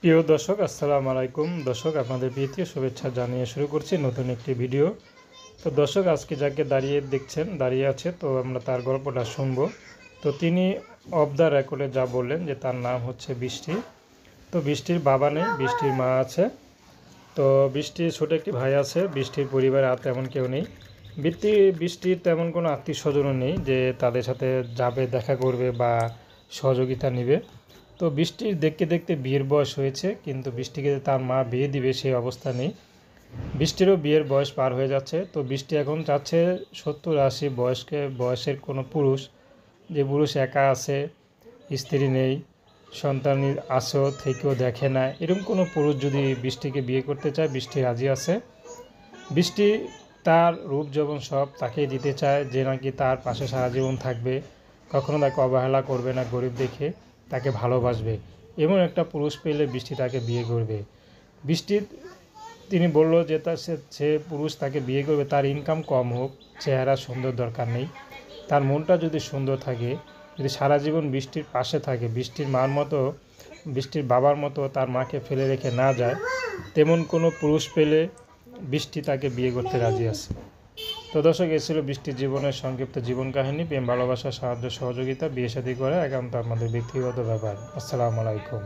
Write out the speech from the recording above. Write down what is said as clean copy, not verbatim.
প্রিয় দর্শক, আসসালামু আলাইকুম। দর্শক, আপনাদের প্রীতীয় শুভেচ্ছা জানিয়ে শুরু করছি নতুন একটি ভিডিও। তো দর্শক, আজকে যাকে দাঁড়িয়ে আছে, তো আমরা তার গল্পটা শুনবো। তো তিনি অফ দ্য রেকর্ডে যা বললেন যে তার নাম হচ্ছে বৃষ্টি। তো বৃষ্টির বাবা নেই, বৃষ্টির মা আছে। তো বৃষ্টির ছোট একটি ভাই আছে। বৃষ্টির পরিবারে আর তেমন কেউ নেই। বৃষ্টির তেমন কোনো আত্মীয় স্বজনও নেই যে তাদের সাথে যাবে, দেখা করবে বা সহযোগিতা নেবে। তো বৃষ্টির দেখতে দেখতে বিয়ের বয়স হয়েছে, কিন্তু বৃষ্টিকে তার মা বিয়ে দিবে সেই অবস্থা নেই। বৃষ্টিরও বিয়ের বয়স পার হয়ে যাচ্ছে। তো বৃষ্টি এখন চাচ্ছে 70-80 বয়সের কোনো পুরুষ, যে পুরুষ একা আছে, স্ত্রী নেই, সন্তান আছেও থেকেও দেখে না, এরকম কোনো পুরুষ যদি বৃষ্টিকে বিয়ে করতে চায়, বৃষ্টি রাজি আছে। বৃষ্টি তার রূপ যৌবন সব তাকেই দিতে চায়, যে নাকি তার পাশে সারা জীবন থাকবে, কখনো তাকে অবহেলা করবে না, গরিব দেখে তাকে ভালোবাসবে। এমন একটা পুরুষ পেলে বৃষ্টি তাকে বিয়ে করবে। তিনি বলল যে সে পুরুষ তাকে বিয়ে করবে, তার ইনকাম কম হোক, চেহারা সুন্দর দরকার নেই, তার মনটা যদি সুন্দর থাকে, যদি সারা জীবন বৃষ্টির পাশে থাকে, বৃষ্টির বাবার মতো তার মাকে ফেলে রেখে না যায়, তেমন কোনো পুরুষ পেলে বৃষ্টি তাকে বিয়ে করতে রাজি আছে। তো দর্শক, এ ছিল বৃষ্টির জীবনের সংক্ষিপ্ত জীবন কাহিনী। প্রেম, ভালোবাসা, সাহায্য, সহযোগিতা, বিয়ে শাদী করা একান্ত আমাদের ব্যক্তিগত ব্যাপার। আসসালামু আলাইকুম।